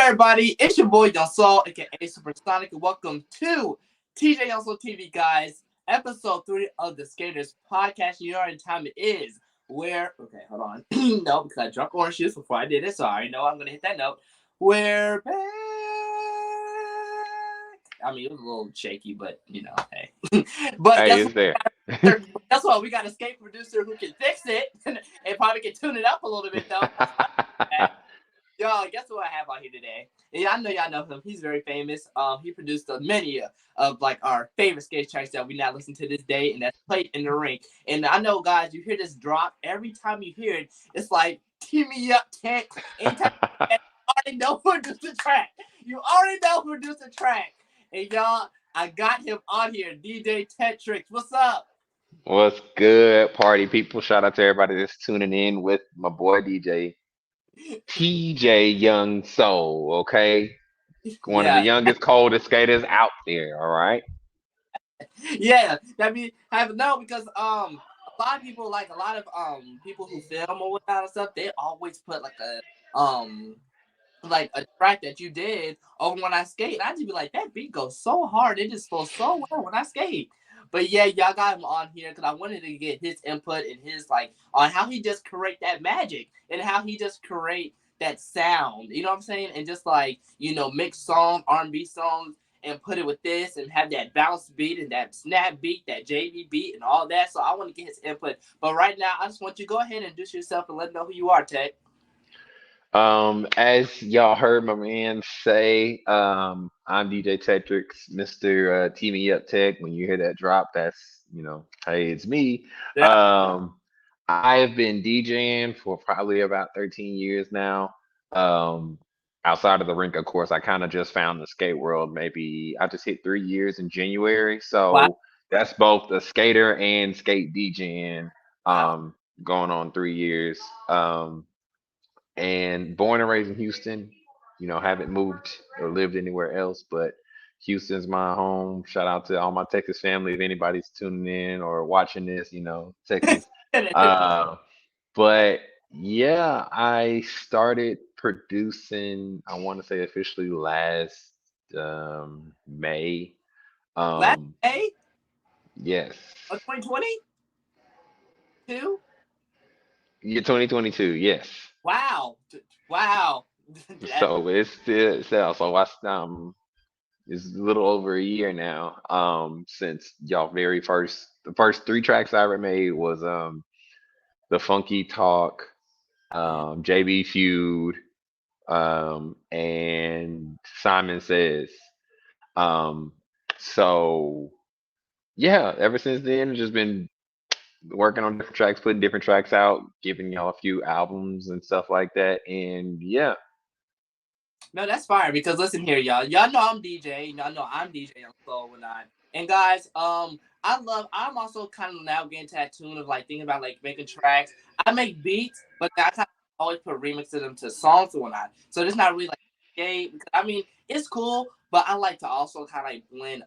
everybody, it's your boy Don Saul, aka Supersonic, and welcome to TJ Also TV, guys. Episode 3 of the Skaters Podcast. You know what time it is. Okay, hold on. No, because I drunk orange juice before I did it, so I already know I'm going to hit that note. We're back. I mean, it was a little shaky, but, hey. But Hey, it's there. Guess what? We got a skate producer who can fix it and probably can tune it up a little bit, though. Y'all, guess what I have out here today? And I know y'all know him. He's very famous. He produced many of like our favorite skate tracks that we now listen to this day, and that's played in the ring. And I know, guys, you hear this drop every time you hear it. It's like team me up, Tech. Anytime you already know who produced the track. You already know who produced the track. And y'all, I got him on here, DJ Tetrix. What's up? What's good, party people? Shout out to everybody that's tuning in with my boy DJ TJ Young Soul. Okay, one of the Yeah. youngest, coldest skaters out there. All right. Yeah, that mean have no because a lot of people people who film or whatnot and stuff, they always put like a track that you did over when I skate. I just be like, that beat goes so hard, it just flows so well when I skate. But yeah, y'all got him on here because I wanted to get his input and his like on how he just create that magic and how he just create that sound. You know what I'm saying? And just like mix songs, R&B songs, and put it with this and have that bounce beat and that snap beat, that JV beat, and all that. So I want to get his input. But right now, I just want you to go ahead and introduce yourself and let them know who you are, Tech. As y'all heard my man say, I'm DJ Tetrix, Mr. Tee Me Up Tech. When you hear that drop, that's hey, it's me. Yeah. Um, I've been DJing for probably about 13 years now. Um, Outside of the rink, of course, I kind of just found the skate world. Maybe I just hit 3 years in January, Wow. so that's both a skater and skate DJing. Wow. Going on 3 years. And born and raised in Houston. Haven't moved or lived anywhere else, but Houston's my home. Shout out to all my Texas family if anybody's tuning in or watching this, Texas. Uh, but yeah, I started producing, I want to say officially last May. Last Um, day yes. of 2022. Yeah, 2022, yes. Wow. Wow. That, So it's still so it's a little over a year now. Since y'all the first three tracks I ever made was the Funky Talk, JB Feud, and Simon Says. Um, so yeah, ever since then, just been working on different tracks, putting different tracks out, giving y'all a few albums and stuff like that. And yeah. no, that's fire because listen here, y'all. Y'all know I'm DJ. Y'all know I'm DJ on Soul and I. And guys, I'm also kind of now getting to that tune of like thinking about like making tracks. I make beats, but I kind of always put remixes of them to songs and whatnot. So it's not really like skate because I mean it's cool, but I like to also kind of like blend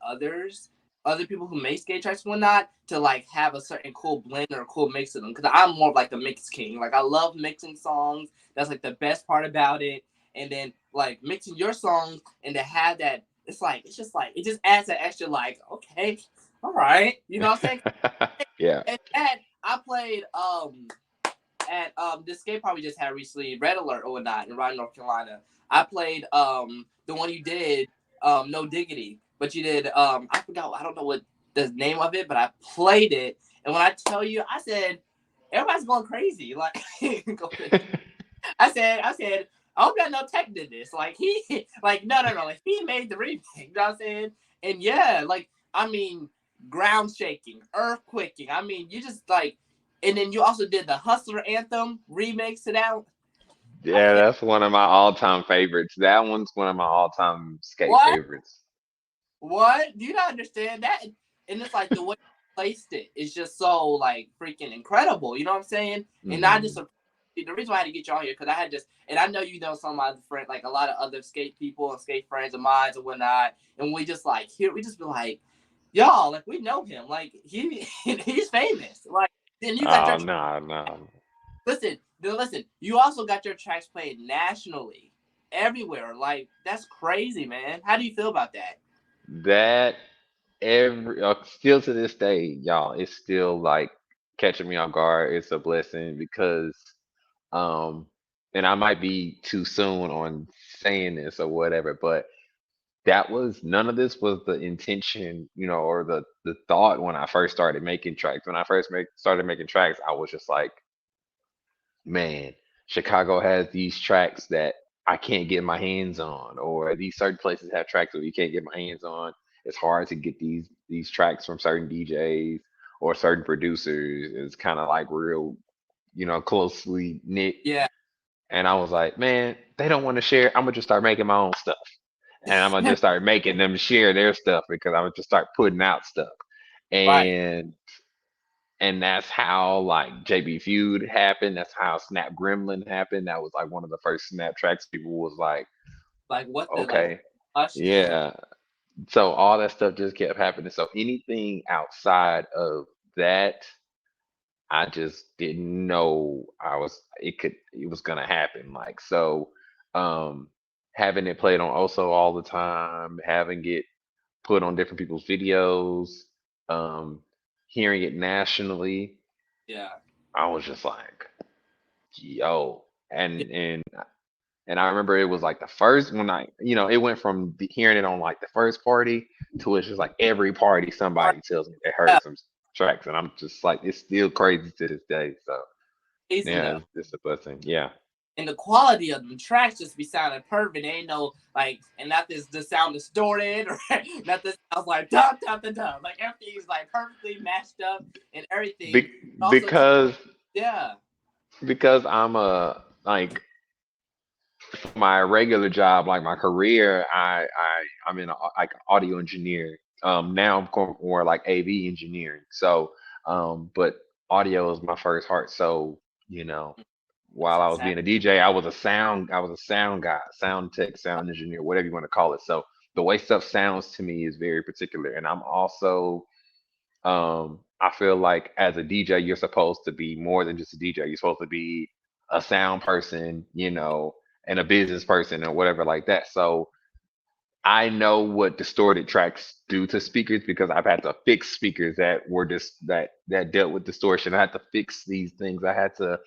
other people who make skate tracks and whatnot to like have a certain cool blend or a cool mix of them because I'm more of like the mix king. Like I love mixing songs. That's like the best part about it. And then like mixing your songs and to have that, it just adds that extra like, okay, all right, you know what I'm saying? Yeah. And that I played at this skate park we just had recently, Red Alert or whatnot in Raleigh, North Carolina. I played the one you did, No Diggity, but you did I forgot, I don't know what the name of it, but I played it, and when I tell you, I said everybody's going crazy, like I said, I hope y'all know Tech did this. Like he, like no, like he made the remake. You know what I'm saying? And yeah, like I mean, ground shaking, earthquaking. I mean, you just like, and then you also did the Hustler Anthem remix to that. I Yeah, said, that's one of my all-time favorites. That one's one of my all-time skate what? favorites. What? Do you not understand that? And it's like the way you placed it is just so like freaking incredible. You know what I'm saying? And I just Hmm. the reason why I had to get you on here because I had just and I know you know some of my friends like a lot of other skate people and skate friends of mine and whatnot, and we just like here we just be like, y'all like we know him like he's famous like then you got your Oh no, no. listen you also got your tracks played nationally everywhere. Like that's crazy, man. How do you feel about that? That every still to this day, y'all, it's still like catching me off guard. It's a blessing because um and I might be too soon on saying this or whatever, but that was none of this was the intention, or the thought when I first started making tracks. When I first started making tracks, I was just like, man, Chicago has these tracks that I can't get my hands on, or these certain places have tracks that you can't get my hands on. It's hard to get these tracks from certain DJs or certain producers. It's kind of like real, closely knit. Yeah. And I was like, man, they don't want to share. I'm gonna just start making my own stuff, and I'm gonna just start making them share their stuff because I'm gonna just start putting out stuff. Right. And that's how like JB Feud happened. That's how Snap Gremlin happened. That was like one of the first Snap tracks. People was like, Like what the like okay, hush? yeah. So all that stuff just kept happening. So anything outside of that, I just didn't know it was gonna happen. Like so, um, having it played on Oso all the time, having it put on different people's videos, um, hearing it nationally, Yeah. I was just like, yo, Yeah. and I remember it was like the first when it went from hearing it on like the first party to it's just like every party somebody tells me they Yeah. heard some tracks, and I'm just like, it's still crazy to this day. So Amazing yeah, though. it's a blessing. Yeah. And the quality of the tracks just be sounding perfect. They ain't no like, and not this the sound distorted or not this. I was like da da da da. Like everything's like perfectly matched up and everything. Also, too, Because yeah, I'm a like for my regular job, like my career, I'm in like audio engineer. Now I'm going more like AV engineering. So, but audio is my first heart. So, you know, that's while I was exact. being a DJ, I was a sound guy, sound tech, sound engineer, whatever you want to call it. So the way stuff sounds to me is very particular, and I'm also I feel like as a DJ, you're supposed to be more than just a DJ. You're supposed to be a sound person, and a business person or whatever like that. So I know what distorted tracks do to speakers because I've had to fix speakers that were just that dealt with distortion. I had to fix these things. I had to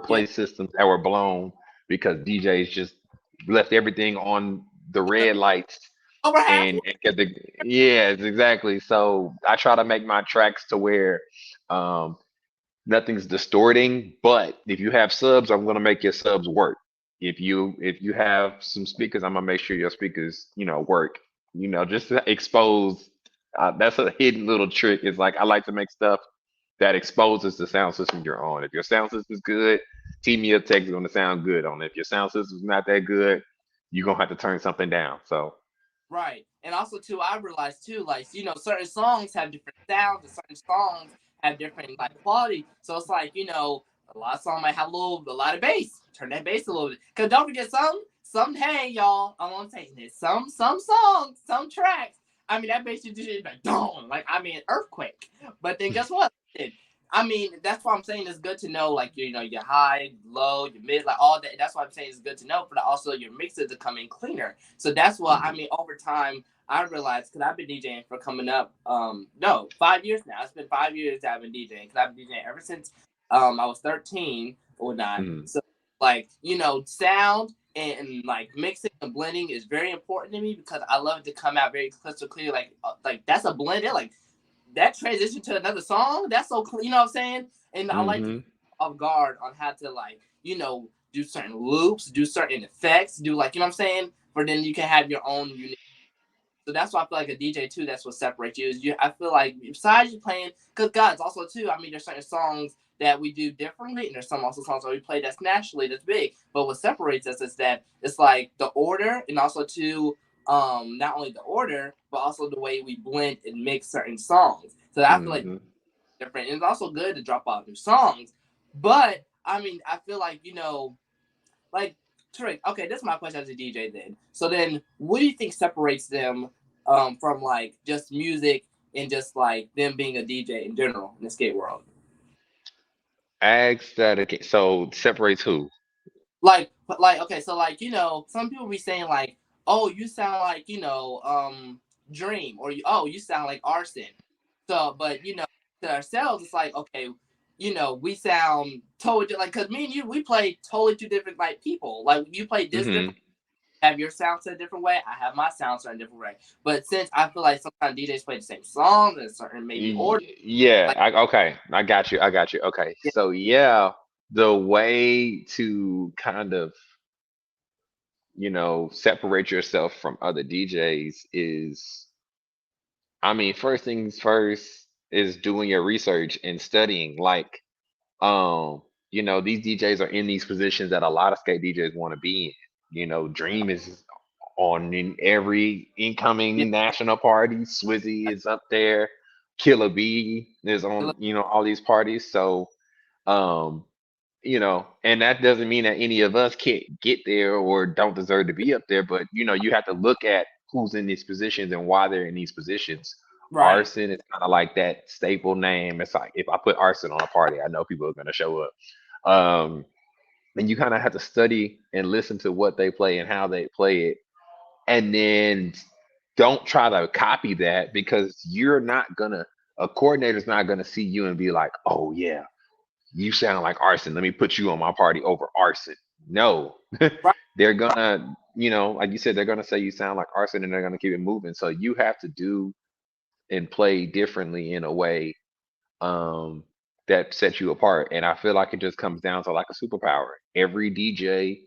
Yeah. replace systems that were blown because DJs just left everything on the red lights Over half. and get the yes, exactly. So I try to make my tracks to where um nothing's distorting, but if you have subs, I'm gonna make your subs work. If you have some speakers, I'm gonna make sure your speakers, work. Just to expose. That's a hidden little trick. It's like I like to make stuff that exposes the sound system you're on. If your sound system's good, Team Me Up Tech is gonna sound good on it. If your sound system's not that good, you're gonna have to turn something down. So Right. And also too, I realized too, like, certain songs have different sounds and certain songs have different like quality. So it's like, a lot of songs might have a lot of bass. Turn that bass a little bit. Cause don't forget hey y'all, I'm saying this. Some songs, some tracks. I mean that bass just like don't like earthquake. But then guess what? I mean, that's why I'm saying it's good to know, like, your high, low, your mid, like all that. That's why I'm saying it's good to know, but also your mixes to come in cleaner. So that's why, I mhm, mean, over time, I realized, because I've been DJing for coming up, no, 5 years now. It's been 5 years that I've been DJing, because I've been DJing ever since I was 13 or not. mhm, So, like, sound and like mixing and blending is very important to me because I love it to come out very crystal clear. Like that's a blend. Like that transition to another song, that's so clean, you know what I'm saying? And I like to mhm, off guard on how to like, do certain loops, do certain effects, do like, you know what I'm saying? For then you can have your own unique. So that's why I feel like a DJ too, that's what separates you. Is you I feel like besides you playing, because guys also too, I mean there's certain songs that we do differently and there's some also songs that we play that's naturally that's big. But what separates us is that it's like the order and also too not only the order, but also the way we blend and mix certain songs. So I feel like mhm. different. And it's also good to drop out new songs. But I mean, I feel like, like Trick, okay, this is my question as a DJ then. So then what do you think separates them from like just music and just like them being a DJ in general in the skate world? Ask that again. So separates who? like okay, so like some people be saying like, oh, you sound like Dream, or oh, you sound like Arson. So, but to ourselves, it's like, okay, we sound totally like, because me and you, we play totally two different like people. Like you play this Hmm. different, have your sound set a different way. I have my sound set a different way. But since I feel like sometimes DJs play the same songs in a certain maybe order, Yeah, like okay, I got you. I got you. Okay, yeah, so yeah, the way to kind of, separate yourself from other DJs is, I mean, first things first is doing your research and studying. Like, um, these DJs are in these positions that a lot of skate DJs want to be in. Dream is on in every yeah, incoming national party. Swizzy is up there. Killer B is yeah, on, all these parties. So, um, and that doesn't mean that any of us can't get there or don't deserve to be up there, but you have to look at who's in these positions and why they're in these positions. right, Arson is kind of like that staple name. It's like if I put Arson on a party, I know people are going to show up. Um, and you kind of have to study and listen to what they play and how they play it, and then don't try to copy that because you're not gonna. A coordinator's not gonna see you and be like, "Oh yeah, you sound like Arson. Let me put you on my party over Arson." No, right, they're gonna, like you said, they're gonna say you sound like Arson and they're gonna keep it moving. So you have to do and play differently in a way um that sets you apart. And I feel like it just comes down to like a superpower. Every DJ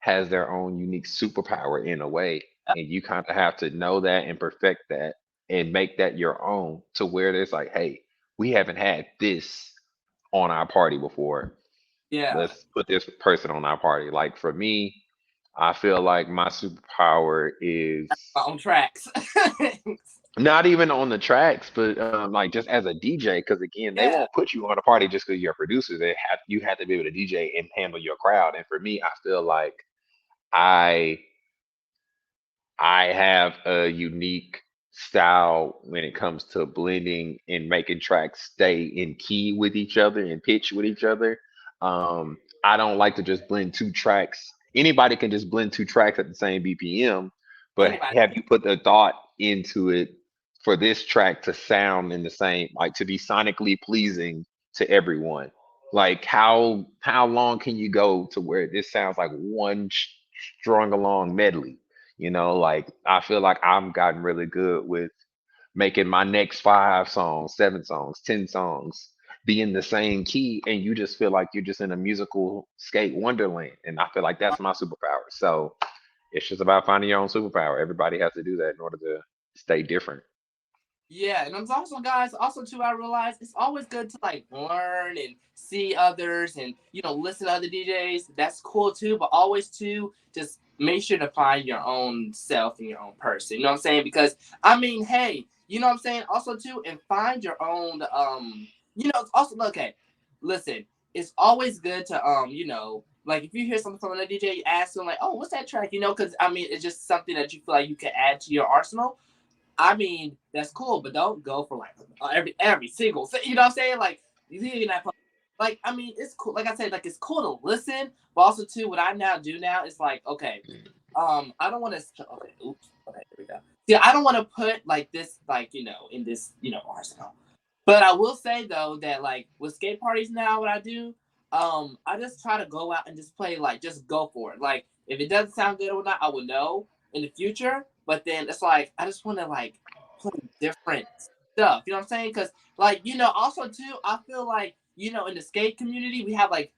has their own unique superpower in a way, and you kind of have to know that and perfect that and make that your own to where there's like, hey, we haven't had this on our party before. yeah, Let's put this person on our party. Like for me, I feel like my superpower is on tracks. not even on the tracks, but like just as a DJ. Because again, they Yeah, won't put you on a party just because you're a producer. You have to be able to DJ and handle your crowd. And for me, I feel like I I have a unique style when it comes to blending and making tracks stay in key with each other and pitch with each other. I don't like to just blend two tracks. Anybody can just blend two tracks at the same BPM, but anybody. have you put the thought into it for this track to sound in the same, like to be sonically pleasing to everyone? Like how long can you go to where this sounds like one strung along medley? Like I feel like I've gotten really good with making my next 5 songs, 7 songs, 10 songs be in the same key, and you just feel like you're just in a musical skate wonderland. And I feel like that's my superpower. So it's just about finding your own superpower. Everybody has to do that in order to stay different. Yeah, and it's also, guys, also too, I realize it's always good to like learn and see others and listen to other DJs. That's cool too, but always too, just make sure to find your own self and your own person. You know what I'm saying? Because I mean, hey, you know what I'm saying? Also too, and find your own it's also okay. Listen, it's always good to like if you hear something from another DJ, you ask them like, oh, what's that track? Because I mean, it's just something that you feel like you can add to your arsenal. I mean, that's cool, but don't go for like every single. You know what I'm saying? Like you see that, like I mean, it's cool. Like I said, like it's cool to listen, but also too, what I now do now is like, okay, I don't want to. Okay, oops. Okay, here we go. See, I don't want to put like this, like in this, arsenal. But I will say though that like with skate parties now, what I do, I just try to go out and just play, like just go for it. Like if it doesn't sound good or not, I will know in the future. But then it's like I just want to like play different stuff. You know what I'm saying? Because like also too, I feel like in the skate community we have like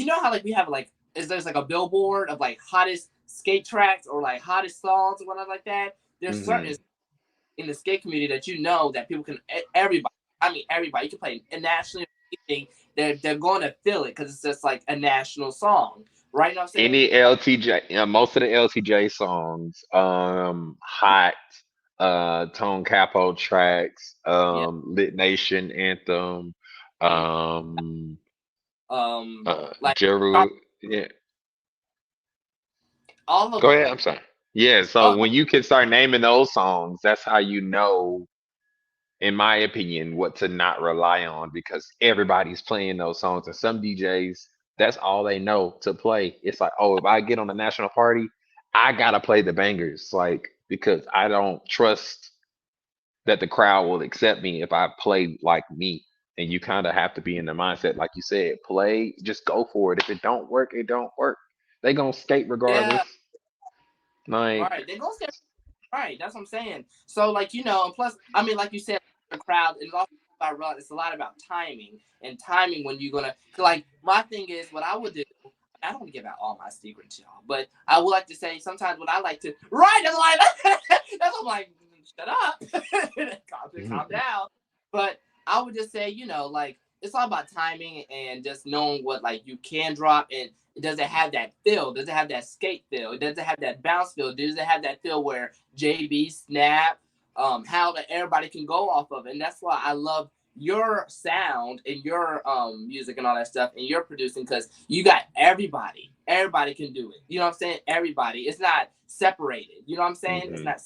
how like we have like is there's like a billboard of like hottest skate tracks or like hottest songs or whatever like that. There's certain Hmm. in the skate community that that people can everybody. I mean everybody. You can play a nationally anything. They're going to feel it because it's just like a national song, right? You know what I'm saying? Any LTJ, most of the LTJ songs, Hot, Tone Capo tracks, Yeah. Lit Nation Anthem, Mm. um, Like Jeru. Yeah, all of go them. ahead. I'm sorry. Yeah, so Oh when you can start naming those songs, that's how you know, in my opinion, what to not rely on because everybody's playing those songs, and some DJs that's all they know to play. It's like, oh, if I get on the national party, I gotta play the bangers, like because I don't trust that the crowd will accept me if I play like me. And you kind of have to be in the mindset, like you said, play, just go for it. If it don't work, it don't work. They gonna skate Yeah, regardless. Like, right. They're gonna stay right. That's what I'm saying. So like and plus, I mean, like you said, the crowd. It's also about it's a lot about timing and timing when you're gonna. Like my thing is, what I would do. I don't want to give out all my secrets, y'all, but I would like to say sometimes what I like to. Right, that's why. That's what I'm like. Shut up, calm down. But I would just say, like it's all about timing and just knowing what like you can drop and does it have that feel? Does it have that skate feel? Does it have that bounce feel? Does it have that feel where JB snap? How that everybody can go off of it, and that's why I love your sound and your music and all that stuff and your producing because you got everybody can do it, you know what I'm saying, everybody, it's not separated, you know what I'm saying, it's hmm not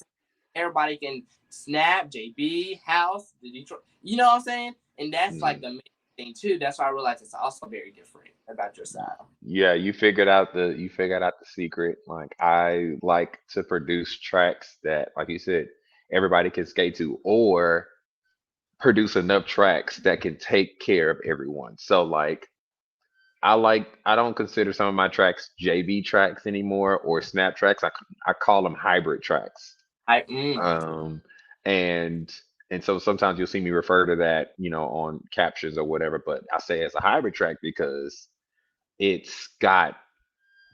everybody can snap, JB, house, the Detroit, you know what I'm saying, and that's like hmm the main thing too. That's why I realized it's also very different about your style. yeah, you figured out the secret. Like I like to produce tracks that, like you said, everybody can skate to, or produce enough tracks that can take care of everyone. So like I don't consider some of my tracks JB tracks anymore or snap tracks. I call them hybrid tracks. I Um and so sometimes you'll see me refer to that, on captions or whatever, but I say it's a hybrid track because it's got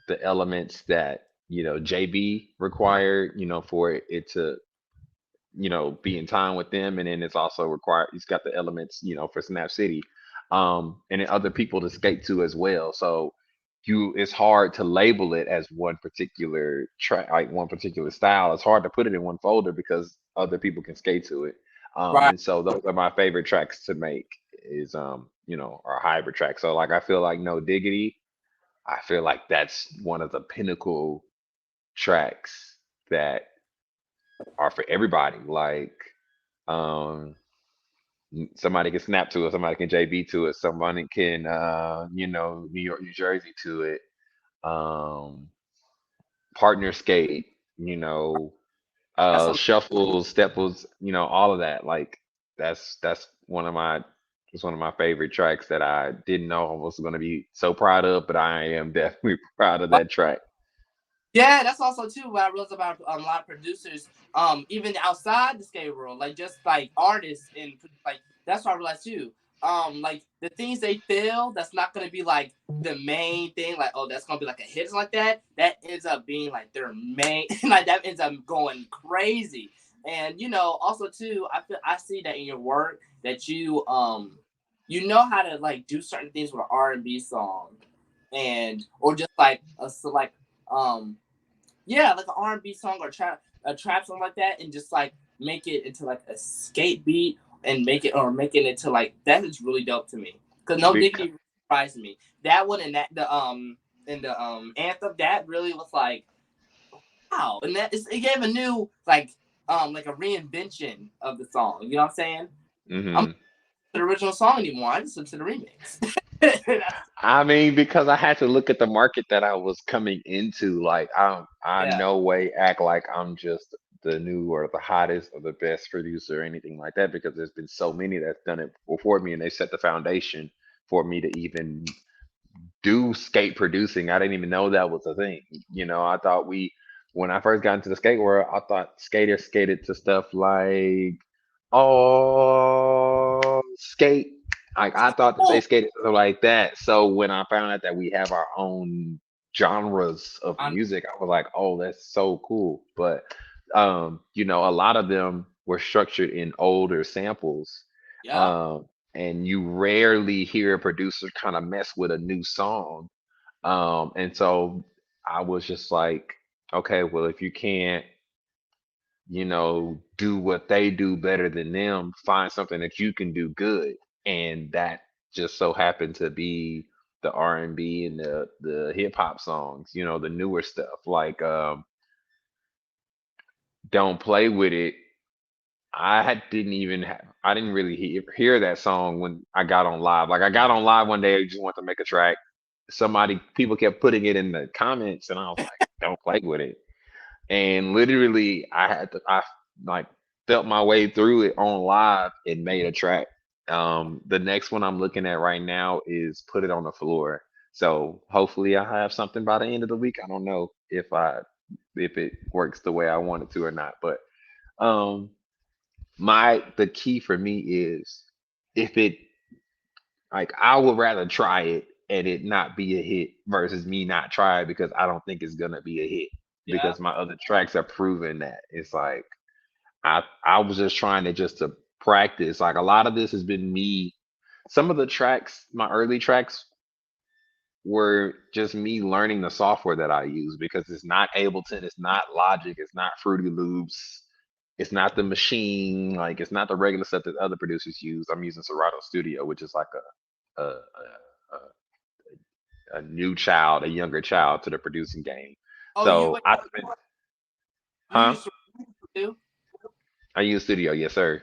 the elements that, JB required, for it to, be in time with them. And then it's also required, it's got the elements, for Snap City, and then other people to skate to as well. So it's hard to label it as one particular track, like one particular style. It's hard to put it in one folder because other people can skate to it. right. And so those are my favorite tracks to make is, are hybrid tracks. So like, I feel like No Diggity, I feel like that's one of the pinnacle tracks that are for everybody. Like, um, somebody can snap to it, somebody can JB to it, somebody can, New York, New Jersey to it, um, partner skate, That's a shuffles, stepples, all of that. Like, that's one of my it's one of my favorite tracks that I didn't know I was going to be so proud of, but I am definitely proud of that track. Yeah, that's also too what I realized about a lot of producers, even outside the skate world, like just like artists and like that's what I realized too. Like the things they feel that's not gonna be like the main thing, like oh that's gonna be like a hit like that. That ends up being like their main, like that ends up going crazy. And also too, I see that in your work that you know how to like do certain things with an R&B song, and or just like a select yeah, like an R&B song or a trap song like that, and just like make it into like a skate beat and make it into like that is really dope to me. Cause No Because, Diggity surprised me. That one and the anthem that really was like wow, and it gave a new like a reinvention of the song. You know what I'm saying? I'm not hmm to the original song anymore. I just listen to the remix. I mean, because I had to look at the market that I was coming into. Like, I Yeah, no way act like I'm just the new or the hottest or the best producer or anything like that. Because there's been so many that's done it before me, and they set the foundation for me to even do skate producing. I didn't even know that was a thing. I thought when I first got into the skate world, I thought skaters skated to stuff like, oh, skate. Like I thought that they oh, skated something like that. So when I found out that we have our own genres of I'm, music, I was like, oh, that's so cool. But a lot of them were structured in older samples. yeah. Um, and you rarely hear a producer kind of mess with a new song. And so I was just like, okay, well, if you can't, do what they do better than them, find something that you can do good. And that just so happened to be the R&B and the hip hop songs, the newer stuff. Like, Don't Play With It. I didn't really hear that song when I got on live. Like I got on live one day, I just wanted to make a track, people kept putting it in the comments, and I was like, don't play with it. And literally, I like felt my way through it on live and made a track. The next one I'm looking at right now is Put It on the Floor. So hopefully I have something by the end of the week. I don't know if it works the way I want it to or not, but um the key for me is if it like I would rather try it and it not be a hit versus me not try it because I don't think it's gonna be a hit Yeah. because my other tracks are proving that. It's like I was just trying to practice. Like a lot of this has been me. Some of the tracks, my early tracks were just me learning the software that I use because it's not Ableton, it's not Logic, it's not Fruity Loops, it's not the machine, like it's not the regular stuff that other producers use. I'm using Serato Studio, which is like a new child, a younger child to the producing game. Oh, So I spent, you huh? used to do? I use Studio, yes sir.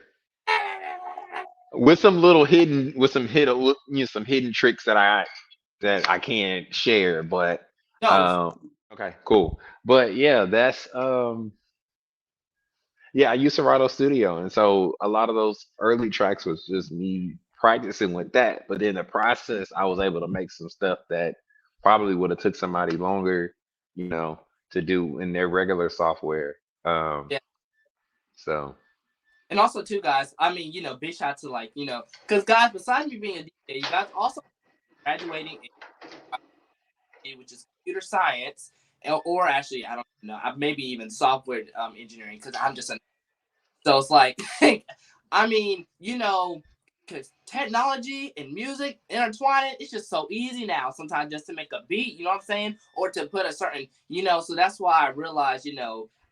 With some little hidden, with some hidden, some hidden tricks that I can't share, but No. okay, cool. But yeah, that's yeah, I use Serato Studio, and so a lot of those early tracks was just me practicing with that. But in the process, I was able to make some stuff that probably would have took somebody longer, you know, to do in their regular software. Um, Yeah. so And also too, guys. I mean, big shout to like, because guys, besides me being a DJ, you guys also graduating which is computer science, or actually, I don't know, maybe even software engineering, because I'm just a so it's like, I mean, because technology and music intertwining, it's just so easy now. Sometimes just to make a beat, you know what I'm saying, or to put a certain, So that's why I realized,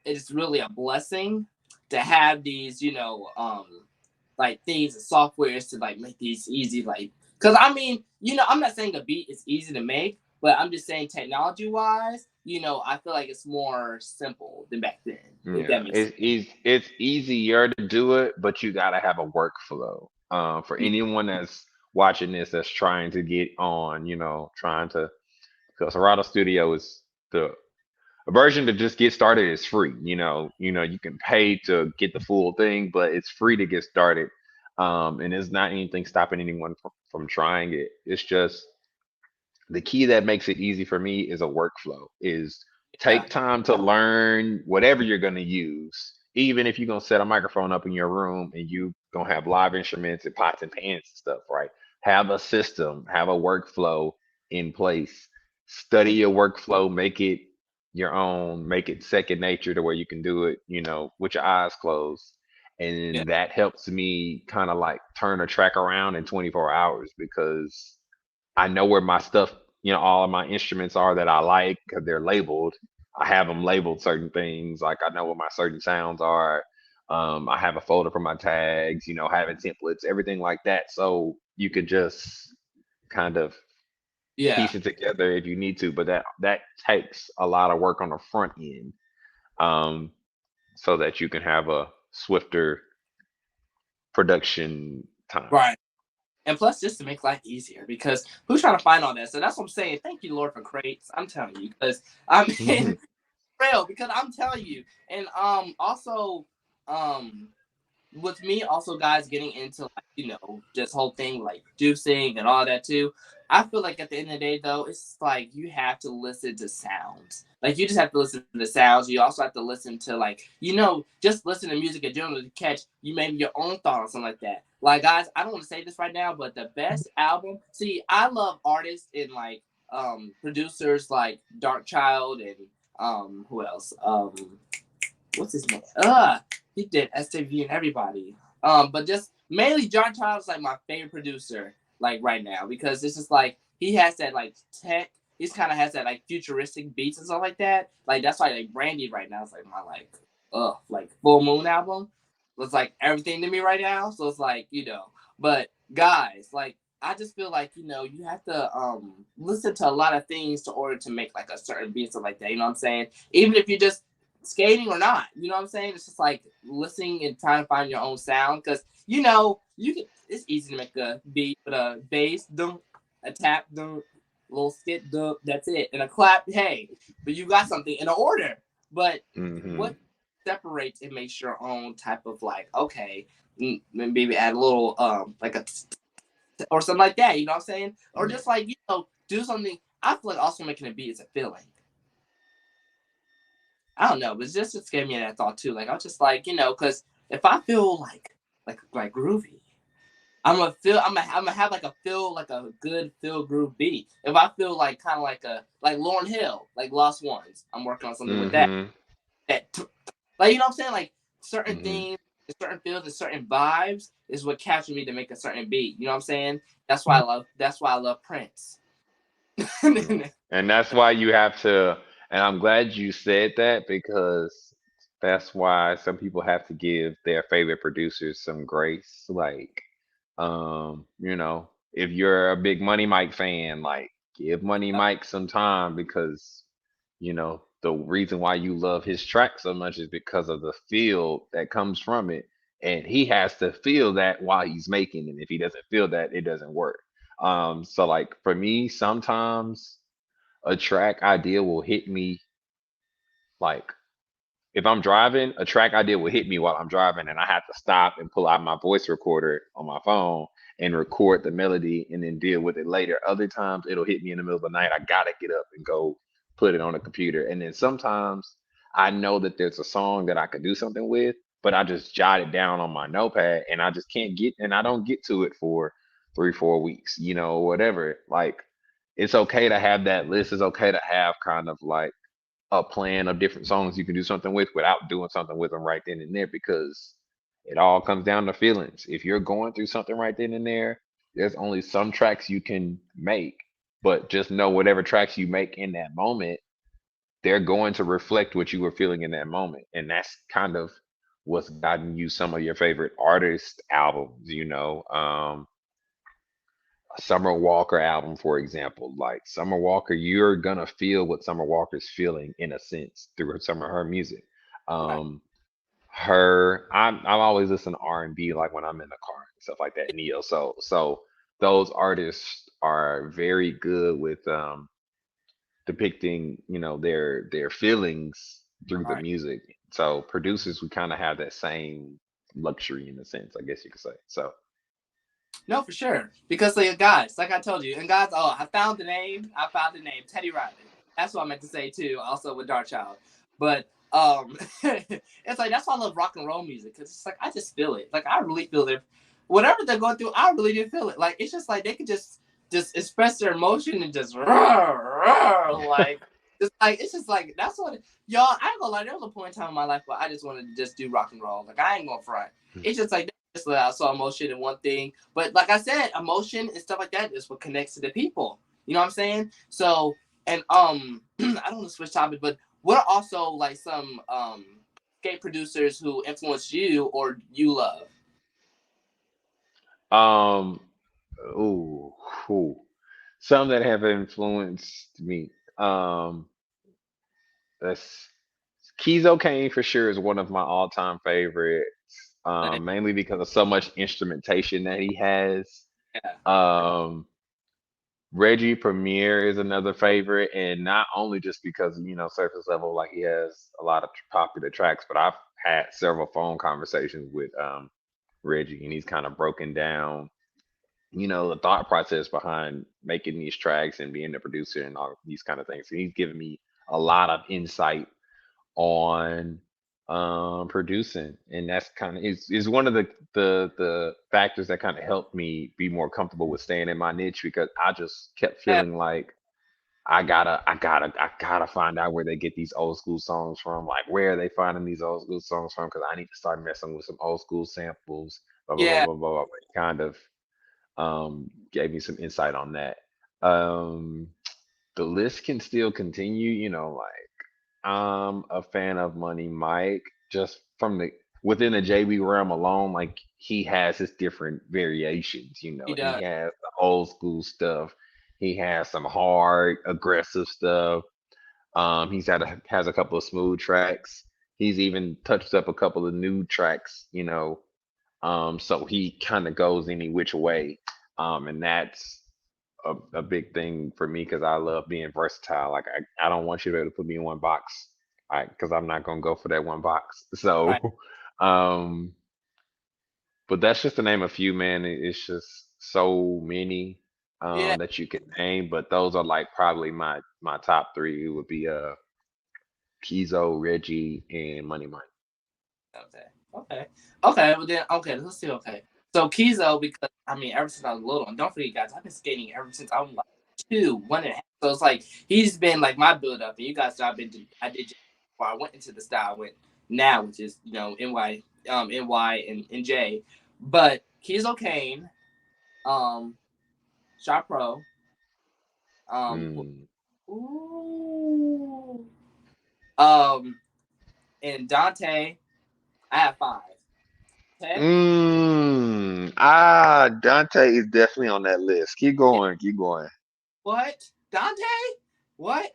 it's really a blessing to have these, like things and softwares to like make these easy, like, because I mean, I'm not saying a beat is easy to make, but I'm just saying technology wise, I feel like it's more simple than back then, if yeah, that makes sense. it's easier to do it, but you gotta have a workflow. For anyone that's watching this that's trying to get on, trying to because Serato Studio is the a version to just get started is free. You can pay to get the full thing, but it's free to get started. And there's not anything stopping anyone from trying it. It's just the key that makes it easy for me is a workflow. Is Yeah, take time to learn whatever you're gonna use. Even if you're gonna set a microphone up in your room and you gonna have live instruments and pots and pans and stuff, right? Have a system, have a workflow in place. Study your workflow, make it your own, make it second nature to where you can do it, with your eyes closed. yeah, And that helps me kind of like turn a track around in 24 hours because I know where my stuff, all of my instruments are that I like because they're labeled. I have them labeled certain things. Like I know what my certain sounds are. I have a folder for my tags, having templates, everything like that. So you could just kind of yeah. piece it together if you need to, but that takes a lot of work on the front end, um, so that you can have a swifter production time. Right. And plus, just to make life easier, because who's trying to find all that? So that's what I'm saying. Thank you, Lord, for crates. I'm telling you, because I mean, real, because I'm telling you, and also, um, with me also, guys, getting into like this whole thing like juicing and all that too. I feel like at the end of the day though, it's like you have to listen to sounds. Like you just have to listen to the sounds. You also have to listen to like just listen to music in general to catch you maybe your own thought or something like that. Like guys, I don't want to say this right now, but the best album. See, I love artists and like producers like Dark Child and who else what's his name? He did STV and everybody. But just mainly John Child's like my favorite producer, like right now, because it's just like he has that like tech. He's kind of has that like futuristic beats and stuff like that. Like that's why like Brandy right now is like my like Full Moon album. It's like everything to me right now. So it's like but guys, like I just feel like you have to listen to a lot of things to order to make like a certain beat, stuff like that. You know what I'm saying? Even if you just skating or not. You know what I'm saying? It's just like listening and trying to find your own sound because you can. It's easy to make a beat with a bass, a tap, little skit, that's it, and a clap. Hey, but you got something in order. But Mm-hmm. what separates and makes your own type of like, okay, maybe add a little like a or something like that. You know what I'm saying? Or Yeah. just like do something. I feel like also making a beat is a feeling. I don't know, but just gave me that thought too. Like I was just like, because if I feel like groovy, I'm gonna have like a feel like a good feel groove beat. If I feel like kind of like Lauren Hill, like Lost Ones, I'm working on something with that. Mm-hmm. That like you know what I'm saying? Like certain Mm-hmm. things, certain feels, and certain vibes is what captured me to make a certain beat. You know what I'm saying? That's why I love Prince. Yeah. And that's why you have to, and I'm glad you said that because that's why some people have to give their favorite producers some grace. Like, if you're a big Money Mike fan, like give Money Mike some time because, the reason why you love his track so much is because of the feel that comes from it. And he has to feel that while he's making it. If he doesn't feel that, it doesn't work. So like for me, sometimes a track idea will hit me like if I'm driving, a track idea will hit me while I'm driving, and I have to stop and pull out my voice recorder on my phone and record the melody and then deal with it later. Other times it'll hit me in the middle of the night. I gotta get up and go put it on the computer. And then sometimes I know that there's a song that I could do something with, but I just jot it down on my notepad and I just can't get and I don't get to it for 3, 4 weeks, whatever. Like it's okay to have that list. It's okay to have kind of like a plan of different songs you can do something with without doing something with them right then and there because it all comes down to feelings. If you're going through something right then and there, there's only some tracks you can make, but just know whatever tracks you make in that moment, they're going to reflect what you were feeling in that moment. And that's kind of what's gotten you some of your favorite artist albums. Summer Walker album, for example. Like Summer Walker, you're gonna feel what Summer Walker's feeling in a sense through some of her music. Right. Um, I'm always listen to R&B like when I'm in the car and stuff like that, Neo. So those artists are very good with depicting, their feelings through the Right. music. So producers, we kind of have that same luxury in a sense, I guess you could say. So No, for sure. Because like guys, like I told you, and guys, oh, I found the name. I found the name. Teddy Riley. That's what I meant to say too. Also with Dark Child, but it's like that's why I love rock and roll music because it's like I just feel it. Like I really feel it. Whatever they're going through, I really do feel it. Like it's just like they could just express their emotion and just like just like it's just like that's what y'all. I ain't gonna lie. There was a point in time in my life where I just wanted to just do rock and roll. Like I ain't gonna front. It's just like just let out some emotion in one thing. But like I said, emotion and stuff like that is what connects to the people. You know what I'm saying? So and I don't want to switch topics, but what are also like some skate producers who influenced you or you love? um ooh, ooh. Some that have influenced me. That's Kizo Kane for sure is one of my all-time favorites. Like, Mainly because of so much instrumentation that he has. yeah, Um, Reggie Premier is another favorite, and not only just because surface level, like he has a lot of popular tracks, but I've had several phone conversations with Reggie, and he's kind of broken down the thought process behind making these tracks and being the producer and all these kind of things. So he's given me a lot of insight on producing, and that's kind of is one of the factors that kind of helped me be more comfortable with staying in my niche because I just kept yeah, feeling like I gotta find out where they get these old school songs from. Like, where are they finding these old school songs from? Because I need to start messing with some old school samples. Blah blah blah yeah, blah blah. Blah. It kind of gave me some insight on that. Um, the list can still continue. Like I'm a fan of Money Mike just from the within the JB realm alone. Like he has his different variations. he He does. has the old school stuff. He has some hard, aggressive stuff. Has a couple of smooth tracks. He's even touched up a couple of new tracks. So he kind of goes any which way. And that's a big thing for me because I love being versatile. Like I don't want you to be able to put me in one box, because I'm not gonna go for that one box. Right. So, um, but that's just to name a few, man. It's just so many Yeah. that you can name, but those are like probably my top three. It would be Kizo, Reggie, and Money Money. Okay. Okay. Okay. Well then, okay. Let's see. Okay. So Kizo, because I mean, ever since I was little, and don't forget, guys, I've been skating ever since I was like 1.5. So it's like he's been like my build up, and you guys know I did before I went into the style I went now, which is NY and J. But Kizo Kane, um, Shot Pro, um, Mm. ooh, um, and Dante. I have 5. Tech. Dante is definitely on that list. Keep Yeah. going, keep going. What? Dante? What?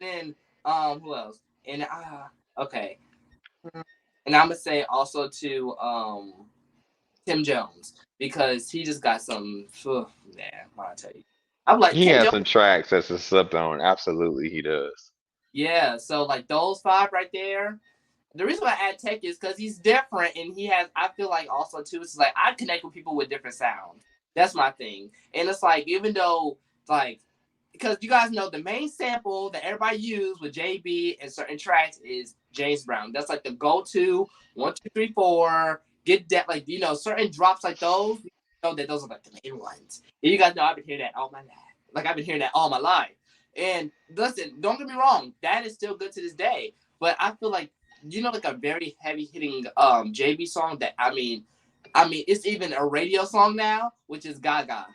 And then who else? And okay. And I'm gonna say also to Tim Jones because he just got some man, I'll tell you. I'm like He Tim has Jones. some tracks that's a slept on. Absolutely, he does. Yeah, so like those 5 right there. The reason why I add Tech is because he's different and he has I feel like also too it's like I connect with people with different sounds. That's my thing. And it's like even though like because you guys know the main sample that everybody use with JB and certain tracks is James Brown. That's like the go-to 1, 2, 3, 4. Get that like certain drops like those. You know that those are like the main ones. And you guys know I've been hearing that all my life. Like I've been hearing that all my life. And listen, don't get me wrong, that is still good to this day. But I feel like like a very heavy hitting JB song that I mean it's even a radio song now, which is Gaga.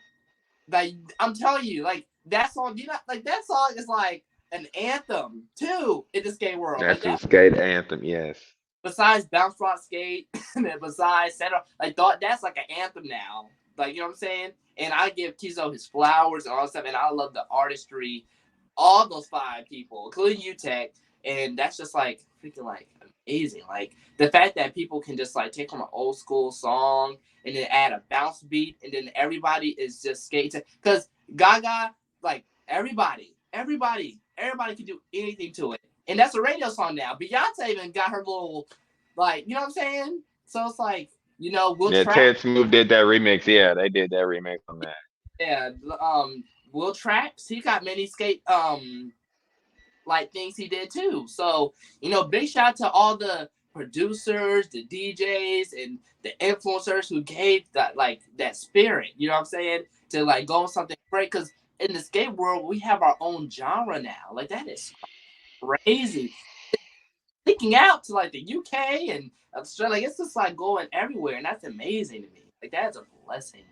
Like I'm telling you, like that song, like that song is like an anthem too in the skate world. Like That's a that. skate anthem, yes. Besides Bounce Rock Skate, and then besides Center, like that's like an anthem now. Like you know what I'm saying? And I give Kizo his flowers and all that stuff, and I love the artistry, all those 5 people, including you, Tech, and that's just like freaking like amazing. Like the fact that people can just like take from an old school song and then add a bounce beat, and then everybody is just skating. Because Gaga, like everybody can do anything to it, and that's a radio song now. Beyonce even got her little, like you know what I'm saying. So it's like Will Yeah, Track, Ted Smooth did that remix. Yeah, they did that remix on that. yeah, Will Tracks, he got many skate like things he did too. So, big shout out to all the producers, the DJs, and the influencers who gave that spirit, you know what I'm saying? To like go on something great. Cause in the skate world, we have our own genre now. Like that is crazy. Leaking out to like the UK and Australia, like, it's just like going everywhere, and that's amazing to me. Like that's a blessing.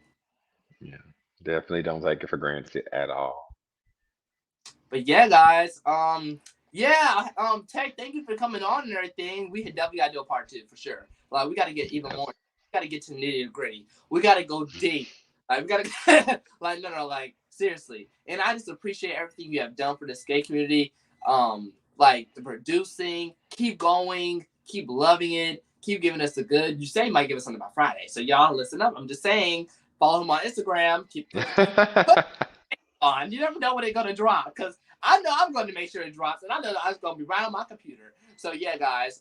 Yeah, definitely don't take it for granted at all. But yeah, guys, yeah, Tech, thank you for coming on and everything. We definitely got to do a part 2 for sure. Like, we got to get even more. Yes. We got to get to nitty and gritty. We got to go deep. Like, we got to like, no, like seriously. And I just appreciate everything you have done for the skate community. Like the producing, keep going, keep loving it, keep giving us the good. You say you might give us something by Friday, so y'all listen up. I'm just saying, follow him on Instagram. Keep on. You never know when they're gonna drop because I know I'm going to make sure it drops, and I know that it's gonna be right on my computer. So yeah, guys.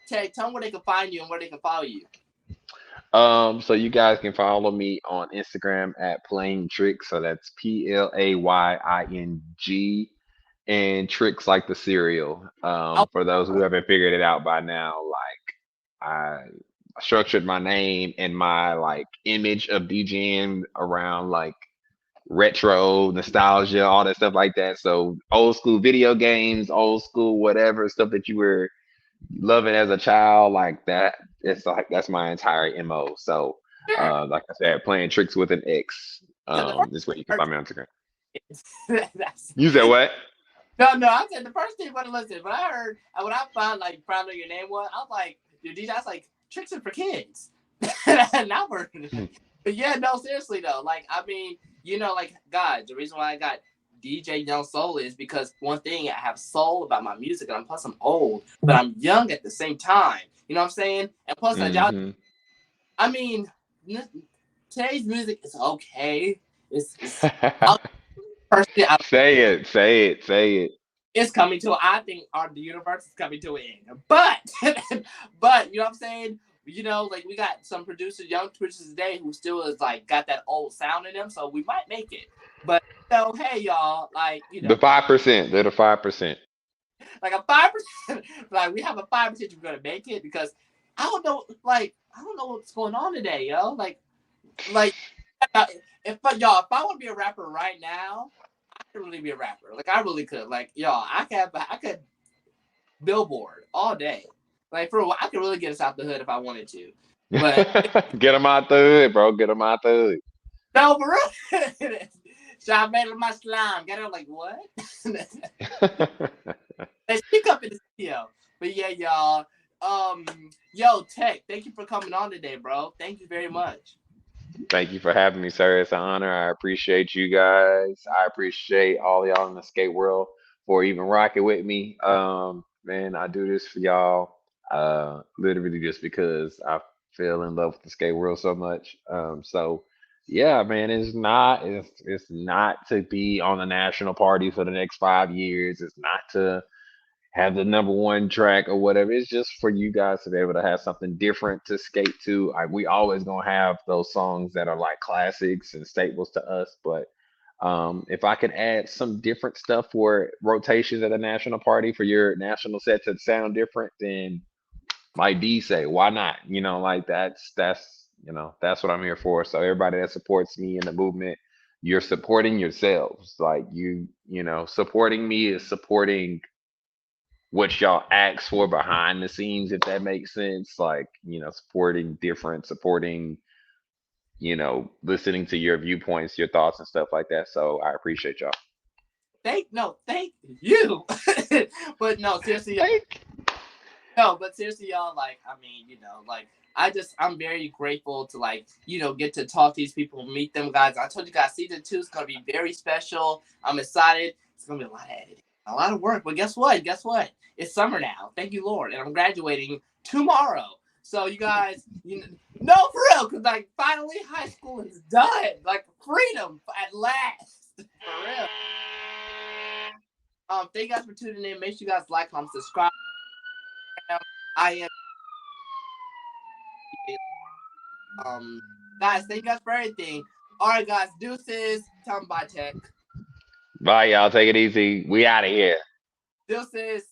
Ted, tell them where they can find you and where they can follow you. So you guys can follow me on Instagram at Playing Tricks. So that's PLAYING, and Tricks like the cereal. Oh, For those who haven't figured it out by now, like I structured my name and my like image of DJing around like retro nostalgia, all that stuff like that. So old school video games, old school whatever stuff that you were loving as a child, like that. It's like that's my entire MO. So, sure. like I said, playing tricks with an X. Because the Is where you can first find me on Instagram. that's You said what? no. I said the first thing when I listened, when I heard when I found out your name was, I was like, dude, DJ, that's like tricks are for kids. Not for. But yeah, no, seriously though. Like I mean, like guys, the reason why I got DJ Young Soul is because one thing I have soul about my music, and plus I'm old, but I'm young at the same time. You know what I'm saying? And plus, Hmm. I mean, today's music is okay. It's Personally, Say it, say it, say it. it's coming to. I think the universe is coming to an end. But but you know what I'm saying. You know, like we got some producers, young producers today, who still is like got that old sound in them, so we might make it. But hey y'all, like The 5%. They're the 5%. like a 5%, like we have a 5% we're gonna make it because I don't know, like I don't know what's going on today, yo. Like if y'all, if I want to be a rapper right now, I could really be a rapper. Like I really could. Like y'all, I could billboard all day. Like for a while, I could really get us out the hood if I wanted to. But Get them out the hood, bro. Get them out the no, for real. So I made my slime. Get it? Like what? hood. They speak up in the studio. But yeah, y'all. Yo, Tech, thank you for coming on today, bro. Thank you very much. Thank you for having me, sir. It's an honor. I appreciate you guys. I appreciate all y'all in the skate world for even rocking with me. Man, I do this for y'all. Literally just because I fell in love with the skate world so much. So yeah, man, it's not to be on the national party for the next 5 years. It's not to have the number one track or whatever. It's just for you guys to be able to have something different to skate to. We always gonna have those songs that are like classics and staples to us, but if I could add some different stuff for rotations at a national party for your national set to sound different, then like D say, why not? Like that's what I'm here for. So everybody that supports me in the movement, you're supporting yourselves. Like supporting me is supporting what y'all ask for behind the scenes, if that makes sense. Like, supporting different, supporting, listening to your viewpoints, your thoughts and stuff like that. So I appreciate y'all. Thank you. But no, seriously, Thank no, but seriously, y'all, like, I mean, like, I'm very grateful to, like, get to talk to these people, meet them guys. I told you guys, season 2 is going to be very special. I'm excited. It's going to be a lot of editing, a lot of work. But guess what? Guess what? It's summer now. Thank you, Lord. And I'm graduating tomorrow. So, you guys, no, for real, because, like, finally high school is done. Like, freedom at last. For real. Thank you guys for tuning in. Make sure you guys like, comment, subscribe. I am Um, guys, thank you guys for everything. All right, guys, deuces. Tell them bye, Tech. Bye, y'all. Take it easy. We out of here. Deuces.